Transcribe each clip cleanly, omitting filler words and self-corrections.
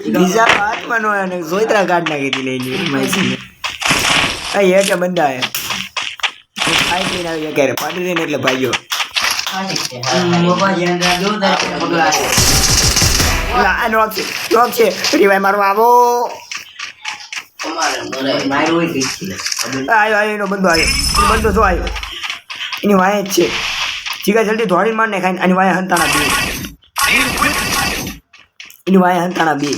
બીજા હાથમાં નો અને સોયત્રા કાઢ નાખી હતી લઈ માઈસી આ એક બંદા હે ખાઈ પીને આવી ક્યારે પાડી દે ને એટલે ભાઈઓ આ નોક છે રીવાય મારવા આવો આયો એનો બંદો આવ્યો બંદો શું આવ્યો એની વાય જ છે જીગા જલ્દી ધોળી મારને ખાઈને અને વાય હંતાણા બે એની વાય હંતાણા બે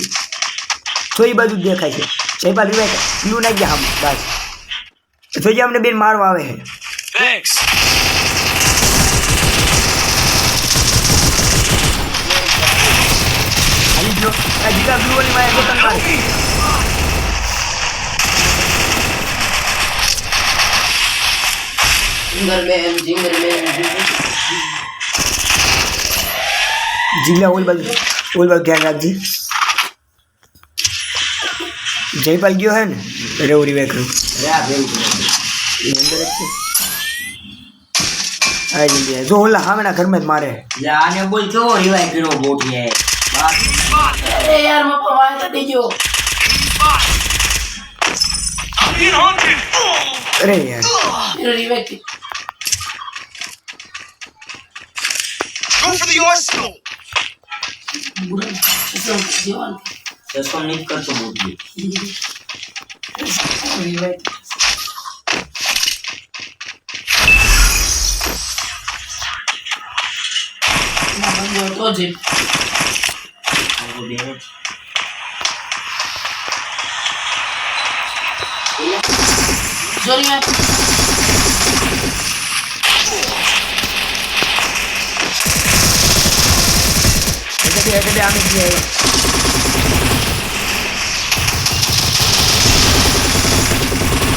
તો એ બાજુ જ દેખાય છે જયપાલ રીવાય બ્લુ નાખી ગયા હમ બસ જોઈએ અમને બેન મારવા આવે છે જીગા બ્લુ વાળી વાય ગોતન મારે જીગલા ઓલ બાજુ ધ્યાન રાખજે જયપાલ ગયો હે ને રેવડી વેકરું અંદર જ છે આ જલ્દી જો ઓલા હામેના ઘરમાં જ મારે આને બોલ કેવો રિવાઇવ કર્યો બોટી અરે યાર મો પર વાય તો દેજો અરે યાર revive Go for the arsenal. जीवन जसको निक करतो बोटी तो जी सॉरी मैं એટલે આમે ગયા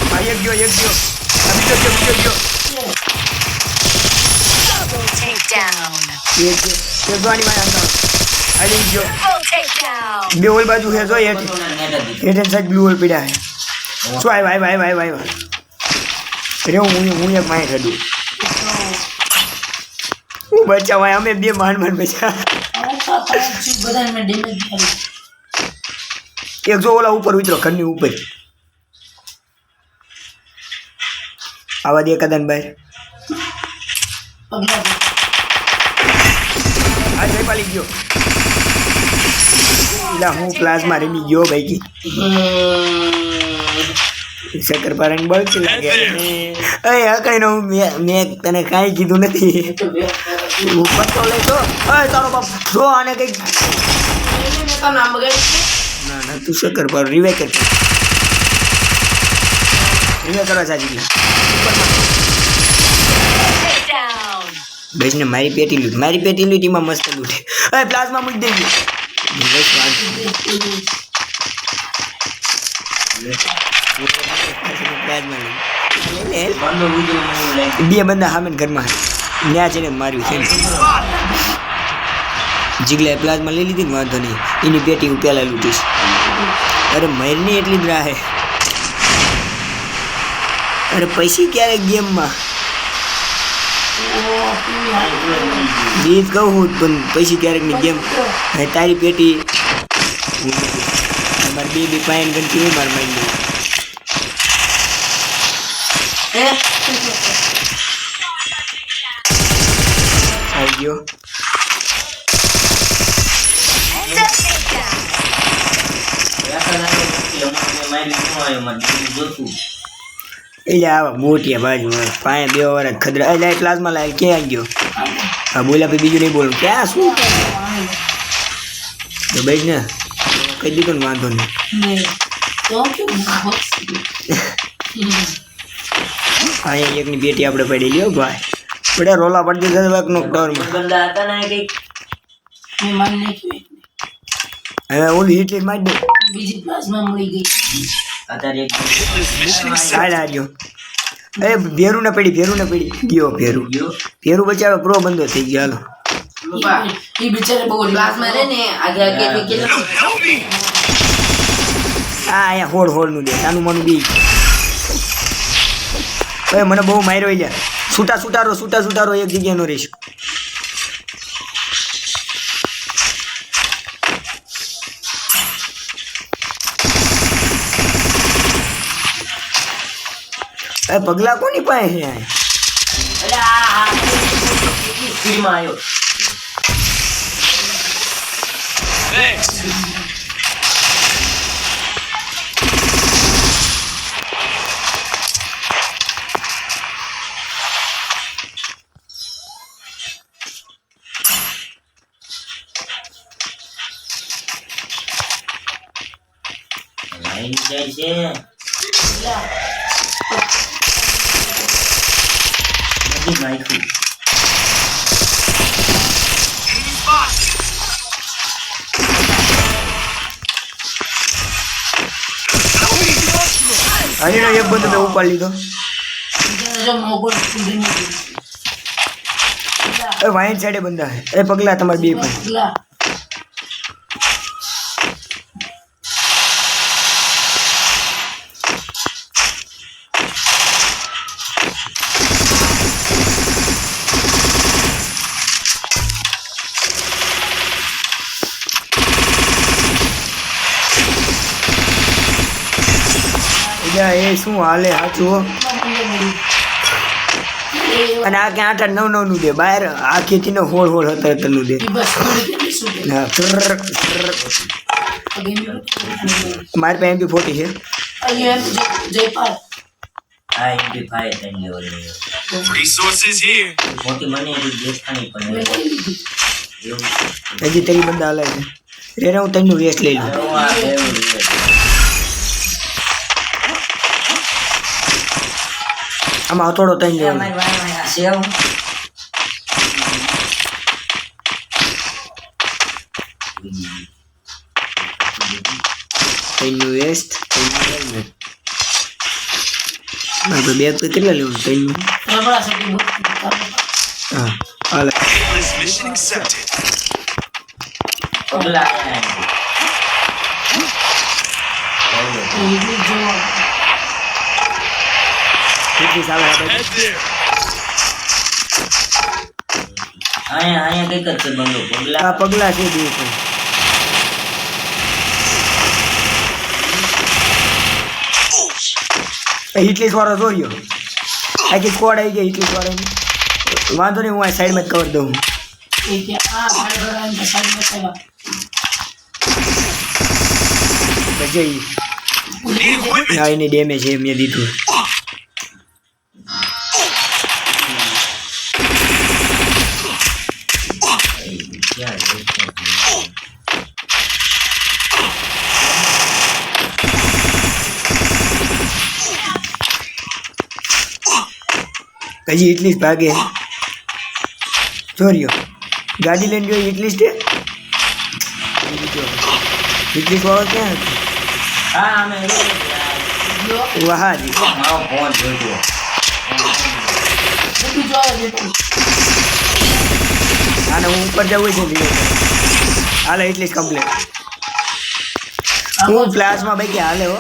ભાઈ એક ગયો આ બીજો ગયો Double takedown. એક જોવાની માં આંધો આલી ગયો Double takedown. બે ઓલ બાજુ હે જો હેઠ સાઈડ બ્લુ ઓલ પડ્યા હે શું આય રે હું એક માય કાઢું હું બચાવાય અમે બે માંડ બચા बदन में डैमेज है एक जो ओला ऊपर उतरो घરની ઉપર આવા દે કદન ભાઈ पगला આ જય પાલી ગયો ઇલા હું પ્લાઝમા રમી ગયો ભાઈ કી શક્કર પારણ બળ કે લાગે એ આ કઈ નો મે તને કાઈ કીધું નથી ઉપર તો લેતો એ તારો બાપ જો આને કઈ का नाम वगैरह ના તું શક્કર પર રિવાઇવ કર રિવાઇવ કરવા સાજી Takedown. બેસ ને મારી પેટી લૂટ એમાં મસ્ત લૂટે એ પ્લાઝમા મૂકી દેજો બસ વાત પ્લાઝમા લે बंदो वीडियो में लाइक બે બંદા હામે ઘરમાં ન્યા છે ને માર્યું છે જીગલા પ્લાઝમા લઈ લીધી ને વાંધો નહીં એની પેટી હું પહેલા લૂટીશ અરે મયરની એટલી જ રાહે અરે પૈસી ક્યારેક ગેમમાં ગીત કહું હું પણ પૈસી ક્યારેક ની ગેમ તારી પેટી મારી બે પાયન ગણતી હોય મારી મારી આવી ગયો And a takedown. એટલે આવા મોટિયા બાજુ પાયા બે વાર ખદરા એટલે પ્લાઝમા લાય ક્યાં ગયો હા બોલ્યા પછી બીજું નહીં બોલું ક્યાં શું તો ભાઈ ને કહી દીધું ને વાંધો નહીં तो क्यों અહીંયા એકની પેટી આપણે પડી લ્યો ભાઈ બધા રોલા પડી દીધા એકનો ડરમાં बंदा आता ना कि मैं मानने की હવે ઓલી હિટ મારી દે बीजी प्लाज्मा मળી ગઈ आता एक કાઢ આજો એ ભેરું ને પડી ગયો ભેરું બચારો પ્રો બંધો થઈ ગયો હાલો ये बेचारे બહુ પ્લાઝમા રે ને આગે આગે ફેંકેલો આ અહીંયા હોડ નું દે નાનું માનું બી એ મને બહુ માર્યો લ્યા છૂટા છૂટારો એક જગ્યાનો રહીશ એ પગલા કોની પાસે છે એટલે આ કેટલી સ્પીડમાં આવ્યો. Thanks. લાઈન જાય છે. બધી માહિતી. Enemy spot. હરીનો એક બંદો મેં ઉપાડી લીધો જો મોગલ કુંડીને એ વાઈન સાઈડે બંદા હે એ પગલા તમારે બે પાસે પગલા એ શું હાલે સાચું અને આ ક્યાં 8 9 9 નું દે બહાર આ ખેતીનો હોળ હોળ 17 નું દે બસ કેટલી શું દે હા મારી પાસે MP40 છે અહીંયા જયપાલ આ MP5 ten level ની. Resources here. મોટી મને એવી દેખાણી પણ એવું. હજી તેરી બંદા હાલે છે રે હું તને વેસ્ટ લઈ લઉં હું આ લેવું છે. આમાં થોડો તઈ એ લેવો અમારી વાય આ સેવ. તઈનું વેસ્ટ આપણે બેગ તો કેટલા લેવું તઈનું રબડા સટી હા હાલે Painless mission accepted. પગલા આયા એટલી જો કેટલી સાલ આપણે Head there. અહીંયા કઈક જ છે બંદો. આ પગલા પગલા છે બે પણ હિટલીસ વાળો જોયો આખી સ્કોડ આવી ગઈ હિટલીસ વાળાની વાંધો નહીં હું આ સાઈડમાં જ કવર દઉં એ કે આ ભાડે ભરાઈને સાઈડમાં ચલા પછી Need equipment. આ એની ડેમેજ છે મેં દીધું ક્યાં છે? હજી એટલી જ ભાગે ચોર્યો ગાડી લઈને ગયો એટલી જ એટલી વાળો ક્યાં હા અમે હતો વાહાજી મારો ફોન જોજો. બધું જોવા જેટલું આને હું ઉપર જવું છે ધીરે હાલે એટલી જ કમ્પ્લેટ હું ક્લાસમાં ભાઈ કે હાલે હો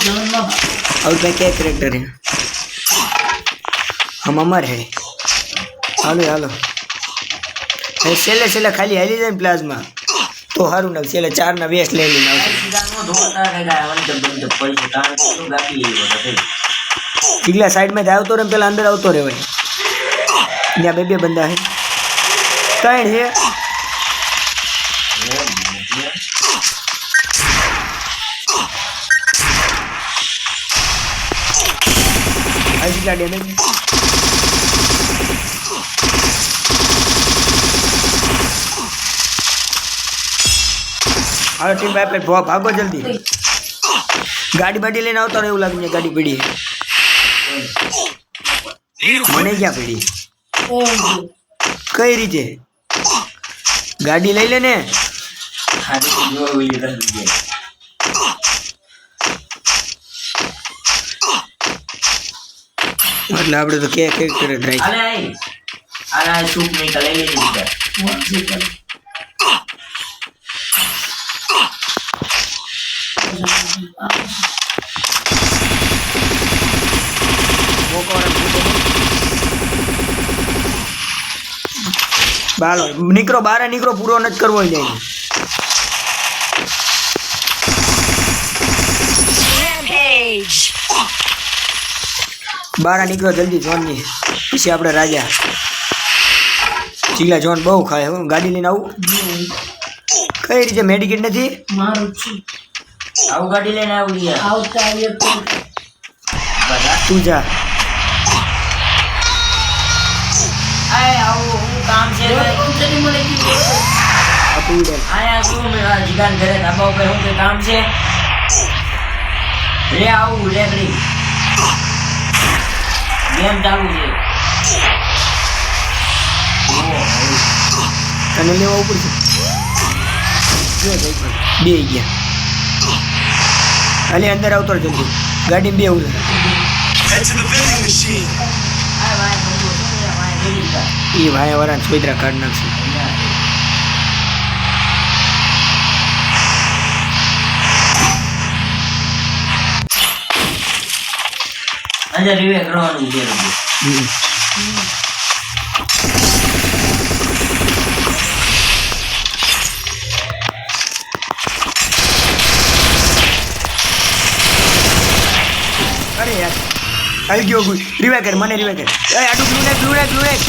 જમીનમાં હવે ભાઈ क्या करेक्टर है हम अमर है હાલો હાલો છેલ્લે ખાલી હાલી જાય ને પ્લાઝમાં તો સારું ના છેલ્લે 4 ના વેસ્ટ લઈ લઈને આવશે સીધાનો ધોતા કે ગાય વન બંધ પડી છે કારણ કે તું ગાડી લેવી પડે. ઠીકલા સાઈડમાં જ આવતો રહે પેલા અંદર આવતો રહેવાય ત્યાં બે બંદા છે 3 છે આ કેટલા ડેમેજ હાલો ટીમ ભાઈ ભાગો જલ્દી ગાડી બાડી લઈને આવતો રહે એવું લાગે છે ગાડી પડી Need મને equipment. ક્યાં પડી કઈ રીતે ગાડી લઈ લે ને ખાલી જો ઓલી કરી દે. એટલે આપણે તો કે કરે ડ્રાઈવ આલે આઈ આલા સૂપ નીકળે લઈ લીધી છે. બાલો નીકળો બહાર નીકળો પૂરો નથી કરવો જાય Rampage. બહાર નીકળો જલ્દી જોનની પછી આપણે રાજા ચીલા જોન બહુ ખાય હું ગાડી લઈને આવું કઈ રીતે મેડિકેટ નથી મારું છું આવું ગાડી લઈને આવું યાર આવતા આવ્યો તો બધા તું જા આય આવું હું કામ છે ચડી મળે કે આપું ઉડે આયા શું મેં જીગાન ઘરે ધાબા ઉપર હું કે કામ છે રે આવું રેકડી ગેમ ચાલુ છે તને લેવા ઉપર છે બે ગયા હાલે અંદર આવતો જલ્દી ગાડી બે ઉડે Head to the vending machine. આય ભાઈ બંધુ શું છે ભાઈ રેડી કા એ ભાઈ વાળા છોકરા કાઢ નાખશે અંદર રિવે કરવાનું છે અરે યાર આવી ગયો રિવાય કર મને રિવાય કર એ આડું બ્લુ નેક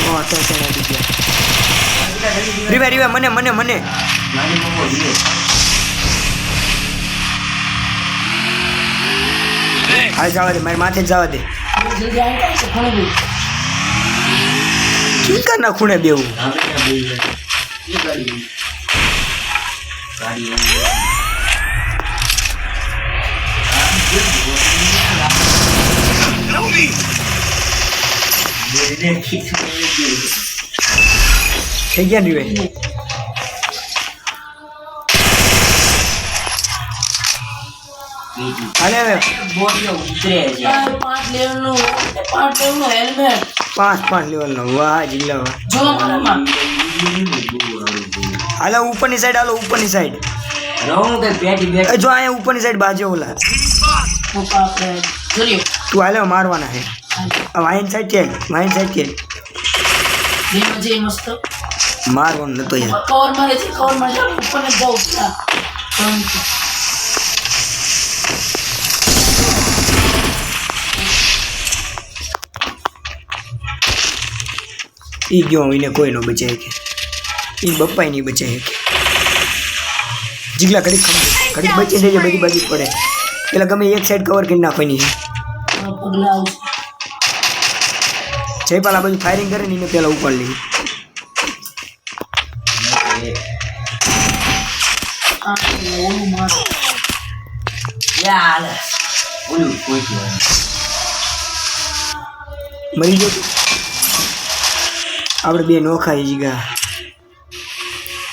ઓ તો આડી ગયા રિવાય મને મારી મમ્મો રિવે હાલ જવા દે મારી માથે જ જવા દે જલ્દી આવી છે ઘણું બધું ઠીક ના ખૂણે બેવું આપણે બોલ એ ગાડી Help me. થઈ ગયા ને રિવાય હાલે હવે બોડીઓ ઉતરે છે આ 5 લેવલનું હેલ્મેટ 5 લેવલનો વાહ જીલા વાહ જો મારામાં હાલો ઉપરની સાઈડ રહું કે પેટી બેટ એ જો અહીંયા ઉપરની સાઈડ બાજુ ઓલા તો આપણે જોયો તું હાલે મારવાના હે આ વાઈન સાઈડ છે જેમાં જે મસ્ત મારવાનું નતો યાર કવર મારે છે ઉપર ને જાઉં ઈ ગયો એને કોઈ નો બચાય કે ઈ બપ્પાય નહીં બચાય કે જીગલા ઘડીક બચી જઈએ બધી બાજુ પડે પેલા ગમે એક સાઈડ કવર કરી નાખવાની પગલા આવશે જયપાલ આ બાજુ ફાયરિંગ કરે ને એને પેલા ઉપર લઈ આ ઓલું માર યાર ઓલું કોઈ મરી ગયો તું? આપણે બે નોખાઈ જીગા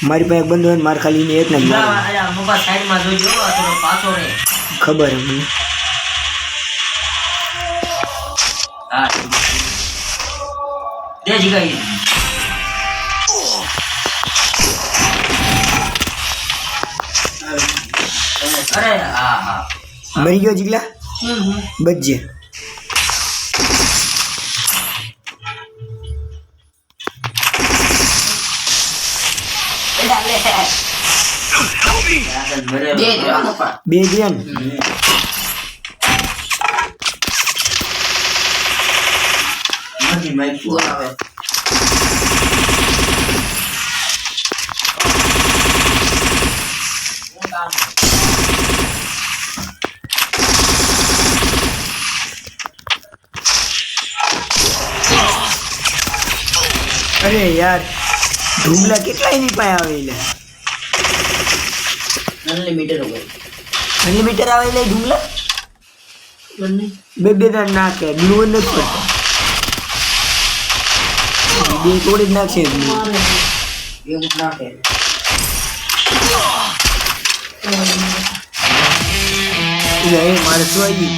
મારી પાસે એક બંધ હોય ને માર ખાલી એને એક ને જ મારે. ના મોબા સાઈડમાં જોજો થોડો પાછો રે ખબર હે મને હા દે જીગા અરે હા મરી ગયો જીગલા બચજે Help me. બે ધ્યાન નથી માઈક આવે અરે યાર ઢૂંગલા કેટલા એની પાસે આવે એટલે અનલિમિટેડ આવે એટલે ઢૂંગલા બે દાન નાખે બ્લુ નથી પડતા બે તોડી જ નાખશે blue. એવું નાખે એટલે એ મારે શું આવી